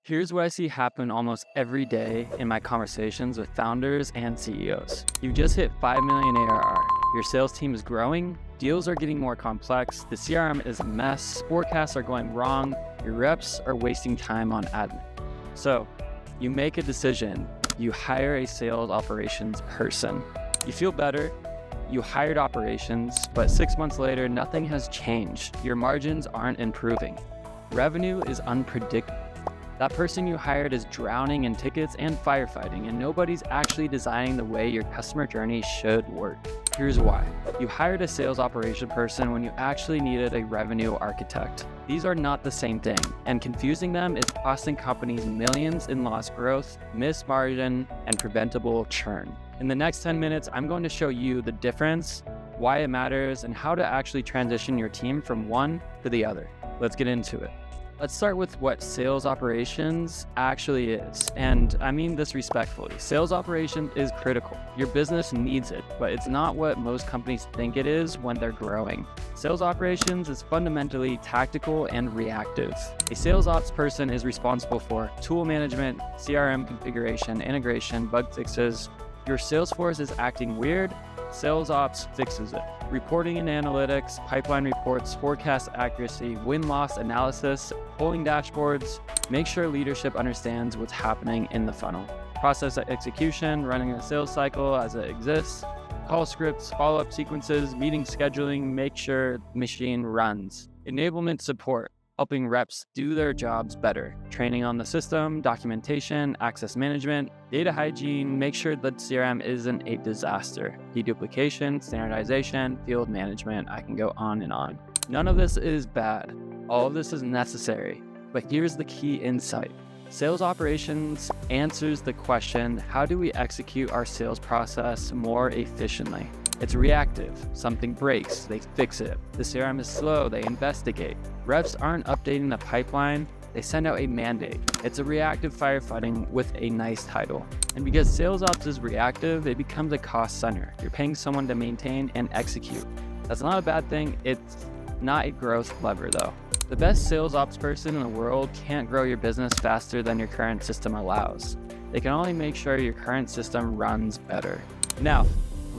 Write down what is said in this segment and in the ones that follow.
Here's what I see happen almost every day in my conversations with founders and CEOs. You just hit 5 million ARR. Your sales team is growing. Deals are getting more complex. The CRM is a mess. Forecasts are going wrong. Your reps are wasting time on admin. So you make a decision. You hire a sales operations person. You feel better. You hired operations, but 6 months later, nothing has changed. Your margins aren't improving. Revenue is unpredictable. That person you hired is drowning in tickets and firefighting, and nobody's actually designing the way your customer journey should work. Here's why. You hired a sales operation person when you actually needed a revenue architect. These are not the same thing, and confusing them is costing companies millions in lost growth, missed margin, and preventable churn. In the next 10 minutes, I'm going to show you the difference, why it matters, and how to actually transition your team from one to the other. Let's get into it. Let's start with what sales operations actually is. And I mean this respectfully. Sales operations is critical. Your business needs it, but it's not what most companies think it is when they're growing. Sales operations is fundamentally tactical and reactive. A sales ops person is responsible for tool management, CRM configuration, integration, bug fixes. Your Salesforce is acting weird, sales ops fixes it. Reporting and analytics, pipeline reports, forecast accuracy, win-loss analysis, pulling dashboards, make sure leadership understands what's happening in the funnel. Process execution, running the sales cycle as it exists, call scripts, follow-up sequences, meeting scheduling, make sure the machine runs. Enablement support, helping reps do their jobs better. Training on the system, documentation, access management, data hygiene, make sure that CRM isn't a disaster. Deduplication, standardization, field management, I can go on and on. None of this is bad. All of this is necessary. But here's the key insight. Sales operations answers the question, how do we execute our sales process more efficiently? It's reactive. Something breaks, they fix it. The CRM is slow, they investigate. Reps aren't updating the pipeline, they send out a mandate. It's a reactive firefighting with a nice title. And because sales ops is reactive, it becomes a cost center. You're paying someone to maintain and execute. That's not a bad thing, it's not a growth lever though. The best sales ops person in the world can't grow your business faster than your current system allows. They can only make sure your current system runs better. Now,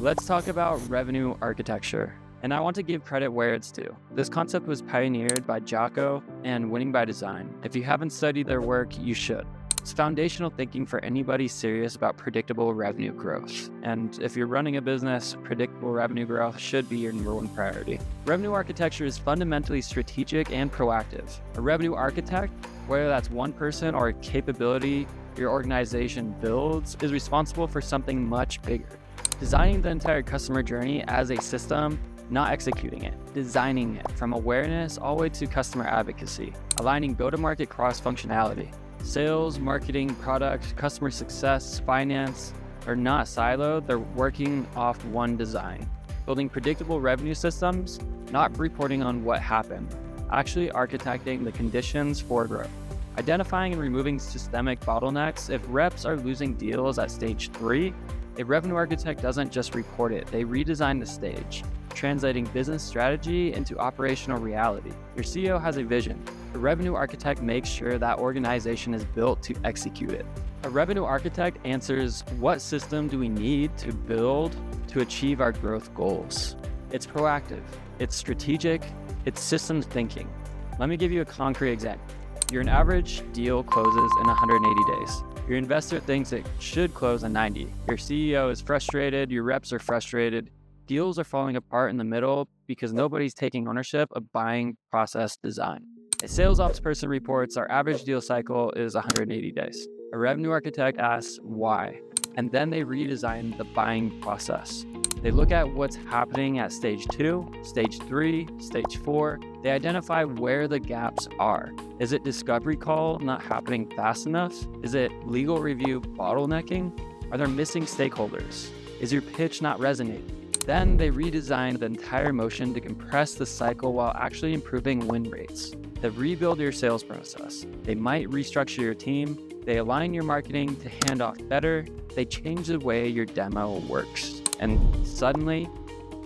let's talk about revenue architecture. And I want to give credit where it's due. This concept was pioneered by Jacco and Winning by Design. If you haven't studied their work, you should. It's foundational thinking for anybody serious about predictable revenue growth. And if you're running a business, predictable revenue growth should be your number one priority. Revenue architecture is fundamentally strategic and proactive. A revenue architect, whether that's one person or a capability your organization builds, is responsible for something much bigger. Designing the entire customer journey as a system, not executing it, designing it from awareness all the way to customer advocacy, aligning go-to-market cross-functionality. Sales, marketing, product, customer success, finance are not siloed, they're working off one design. Building predictable revenue systems, not reporting on what happened, actually architecting the conditions for growth. Identifying and removing systemic bottlenecks. If reps are losing deals at stage 3, a revenue architect doesn't just report it, they redesign the stage, translating business strategy into operational reality. Your CEO has a vision. The revenue architect makes sure that organization is built to execute it. A revenue architect answers, what system do we need to build to achieve our growth goals? It's proactive, it's strategic, it's systems thinking. Let me give you a concrete example. Your average deal closes in 180 days. Your investor thinks it should close in 90. Your CEO is frustrated, your reps are frustrated. Deals are falling apart in the middle because nobody's taking ownership of buying process design. A sales ops person reports our average deal cycle is 180 days. A revenue architect asks why, and then they redesign the buying process. They look at what's happening at stage 2, stage 3, stage 4. They identify where the gaps are. Is it discovery call not happening fast enough? Is it legal review bottlenecking? Are there missing stakeholders? Is your pitch not resonating? Then they redesign the entire motion to compress the cycle while actually improving win rates. They rebuild your sales process. They might restructure your team. They align your marketing to hand off better. They change the way your demo works. And suddenly,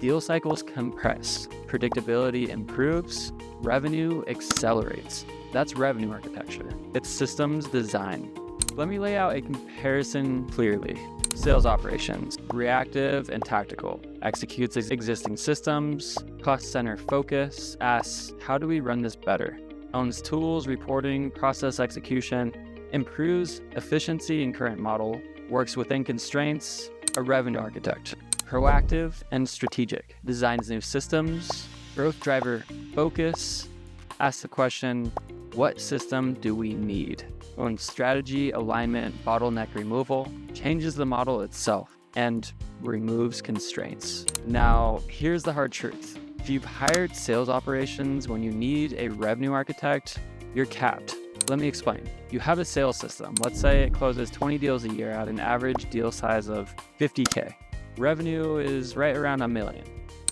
deal cycles compress, predictability improves, revenue accelerates. That's revenue architecture. It's systems design. Let me lay out a comparison clearly. Sales operations, reactive and tactical, executes existing systems, cost center focus, asks, how do we run this better? Owns tools, reporting, process execution, improves efficiency in current model, works within constraints, a revenue architect. Proactive and strategic, designs new systems, growth driver focus, asks the question, what system do we need? Owns strategy, alignment, bottleneck removal, changes the model itself, and removes constraints. Now, here's the hard truth. If you've hired sales operations when you need a revenue architect, you're capped. Let me explain. You have a sales system. Let's say it closes 20 deals a year at an average deal size of 50K. Revenue is right around $1 million.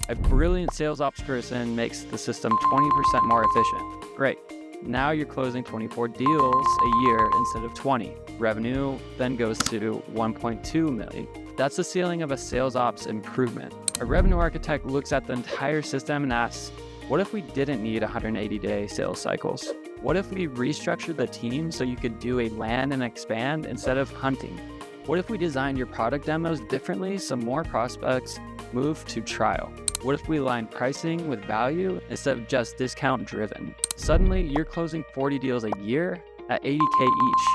A brilliant sales ops person makes the system 20% more efficient. Great. Now you're closing 24 deals a year instead of 20. Revenue then goes to 1.2 million. That's the ceiling of a sales ops improvement. A revenue architect looks at the entire system and asks, what if we didn't need 180-day sales cycles? What if we restructured the team so you could do a land and expand instead of hunting? What if we designed your product demos differently so more prospects move to trial? What if we align pricing with value instead of just discount driven? Suddenly, you're closing 40 deals a year at 80K each.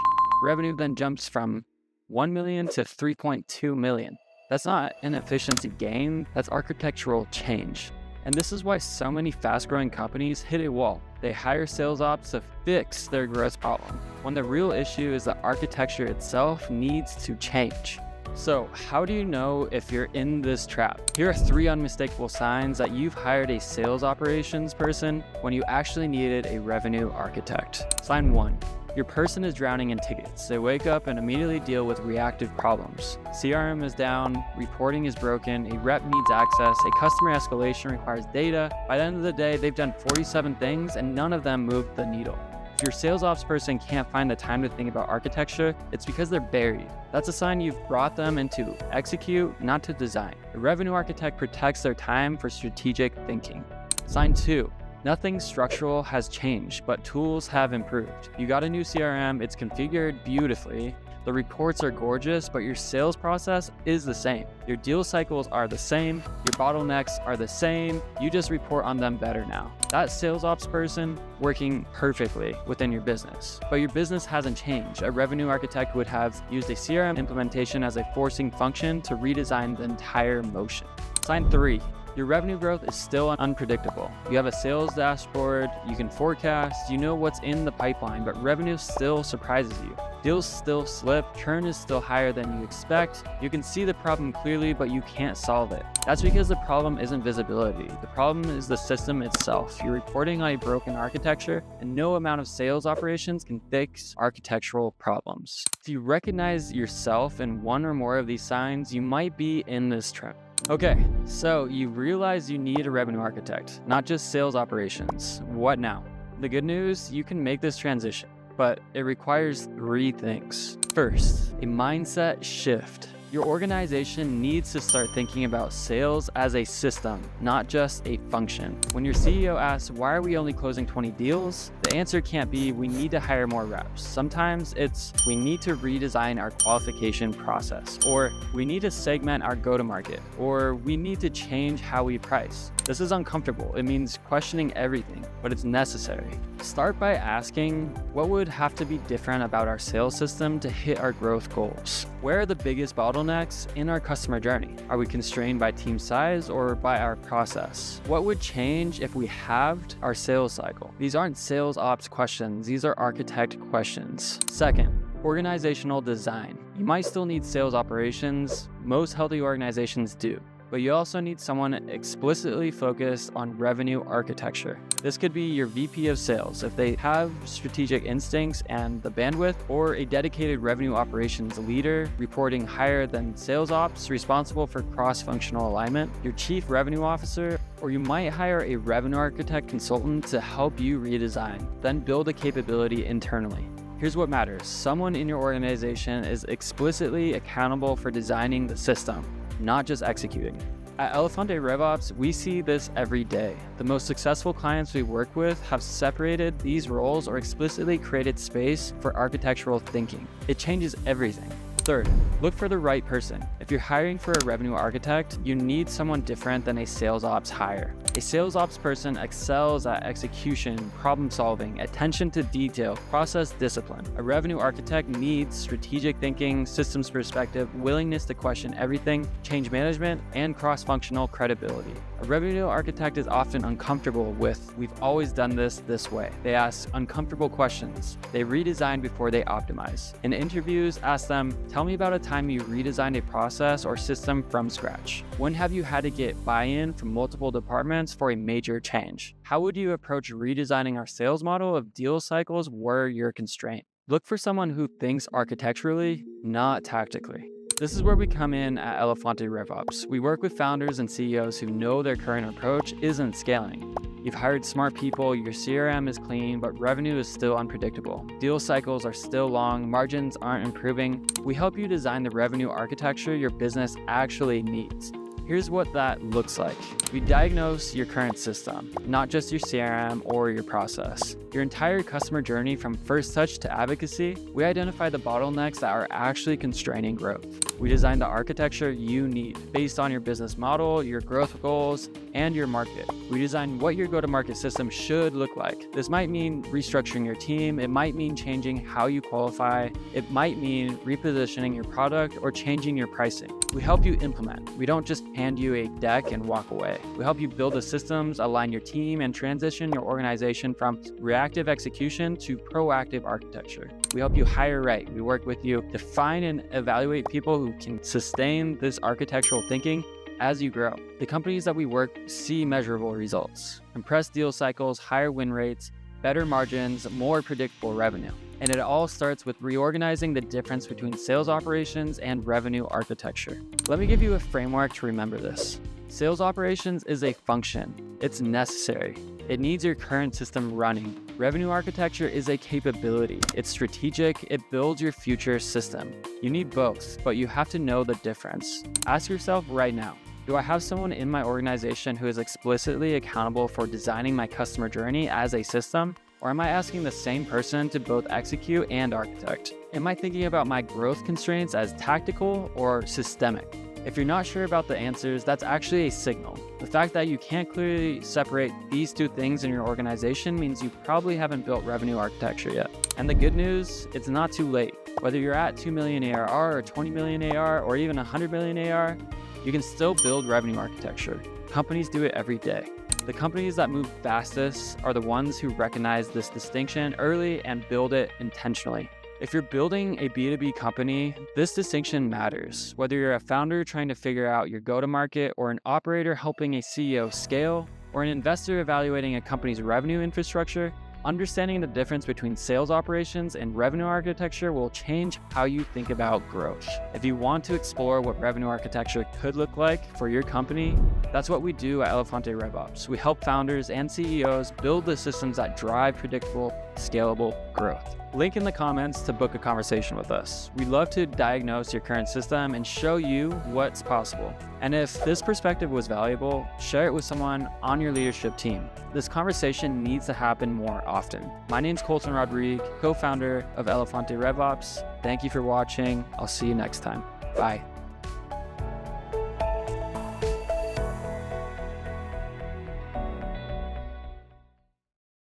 Revenue then jumps from 1 million to 3.2 million. That's not an efficiency gain, that's architectural change. And this is why so many fast-growing companies hit a wall. They hire sales ops to fix their growth problem, when the real issue is the architecture itself needs to change. So how do you know if you're in this trap? Here are 3 unmistakable signs that you've hired a sales operations person when you actually needed a revenue architect. Sign 1. Your person is drowning in tickets. They wake up and immediately deal with reactive problems. CRM is down, reporting is broken, a rep needs access, a customer escalation requires data. By the end of the day, they've done 47 things and none of them moved the needle. If your sales ops person can't find the time to think about architecture, it's because they're buried. That's a sign you've brought them in to execute, not to design. A revenue architect protects their time for strategic thinking. Sign 2. Nothing structural has changed, but tools have improved. You got a new CRM, it's configured beautifully. The reports are gorgeous, but your sales process is the same. Your deal cycles are the same. Your bottlenecks are the same. You just report on them better now. That sales ops person working perfectly within your business, but your business hasn't changed. A revenue architect would have used a CRM implementation as a forcing function to redesign the entire motion. Sign 3. Your revenue growth is still unpredictable. You have a sales dashboard, you can forecast, you know what's in the pipeline, but revenue still surprises you. Deals still slip, churn is still higher than you expect. You can see the problem clearly, but you can't solve it. That's because the problem isn't visibility. The problem is the system itself. You're reporting on a broken architecture, and no amount of sales operations can fix architectural problems. If you recognize yourself in one or more of these signs, you might be in this trap. Okay, so you realize you need a revenue architect, not just sales operations. What now? The good news, you can make this transition, but it requires 3 things. First, a mindset shift. Your organization needs to start thinking about sales as a system, not just a function. When your CEO asks, why are we only closing 20 deals? The answer can't be, we need to hire more reps. Sometimes it's, we need to redesign our qualification process, or we need to segment our go-to-market, or we need to change how we price. This is uncomfortable. It means questioning everything, but it's necessary. Start by asking, what would have to be different about our sales system to hit our growth goals? Where are the biggest bottlenecks in our customer journey? Are we constrained by team size or by our process? What would change if we halved our sales cycle? These aren't sales ops questions, these are architect questions. Second, organizational design. You might still need sales operations. Most healthy organizations do. But you also need someone explicitly focused on revenue architecture. This could be your VP of sales if they have strategic instincts and the bandwidth, or a dedicated revenue operations leader reporting higher than sales ops responsible for cross-functional alignment, your chief revenue officer, or you might hire a revenue architect consultant to help you redesign, then build a capability internally. Here's what matters. Someone in your organization is explicitly accountable for designing the system, not just executing. At Elefante RevOps, we see this every day. The most successful clients we work with have separated these roles or explicitly created space for architectural thinking. It changes everything. Third, look for the right person. If you're hiring for a revenue architect, you need someone different than a sales ops hire. A sales ops person excels at execution, problem solving, attention to detail, process discipline. A revenue architect needs strategic thinking, systems perspective, willingness to question everything, change management, and cross-functional credibility. A revenue architect is often uncomfortable with, "We've always done this way." They ask uncomfortable questions. They redesign before they optimize. In interviews, ask them, "Tell me about a time you redesigned a process or system from scratch. When have you had to get buy-in from multiple departments for a major change? How would you approach redesigning our sales model if deal cycles were your constraint?" Look for someone who thinks architecturally, not tactically. This is where we come in at Elefante RevOps. We work with founders and CEOs who know their current approach isn't scaling. You've hired smart people, your CRM is clean, but revenue is still unpredictable. Deal cycles are still long, margins aren't improving. We help you design the revenue architecture your business actually needs. Here's what that looks like. We diagnose your current system, not just your CRM or your process. Your entire customer journey from first touch to advocacy. We identify the bottlenecks that are actually constraining growth. We design the architecture you need based on your business model, your growth goals, and your market. We design what your go-to-market system should look like. This might mean restructuring your team. It might mean changing how you qualify. It might mean repositioning your product or changing your pricing. We help you implement. We don't just hand you a deck and walk away. We help you build the systems, align your team, and transition your organization from reactive execution to proactive architecture. We help you hire right. We work with you to find and evaluate people who can sustain this architectural thinking as you grow. The companies that we work see measurable results: compressed deal cycles, higher win rates, better margins, more predictable revenue. And it all starts with reorganizing the difference between sales operations and revenue architecture. Let me give you a framework to remember this. Sales operations is a function. It's necessary. It needs your current system running. Revenue architecture is a capability. It's strategic. It builds your future system. You need both, but you have to know the difference. Ask yourself right now, do I have someone in my organization who is explicitly accountable for designing my customer journey as a system? Or am I asking the same person to both execute and architect? Am I thinking about my growth constraints as tactical or systemic? If you're not sure about the answers, that's actually a signal. The fact that you can't clearly separate these two things in your organization means you probably haven't built revenue architecture yet. And the good news, it's not too late. Whether you're at 2 million ARR or 20 million ARR or even 100 million ARR, you can still build revenue architecture. Companies do it every day. The companies that move fastest are the ones who recognize this distinction early and build it intentionally. If you're building a B2B company, this distinction matters. Whether you're a founder trying to figure out your go-to-market, or an operator helping a CEO scale, or an investor evaluating a company's revenue infrastructure, understanding the difference between sales operations and revenue architecture will change how you think about growth. If you want to explore what revenue architecture could look like for your company, that's what we do at Elefante RevOps. We help founders and CEOs build the systems that drive predictable, scalable growth. Link in the comments to book a conversation with us. We'd love to diagnose your current system and show you what's possible. And if this perspective was valuable, share it with someone on your leadership team. This conversation needs to happen more often. My name's Colton Rodriguez, co-founder of Elefante RevOps. Thank you for watching. I'll see you next time. Bye.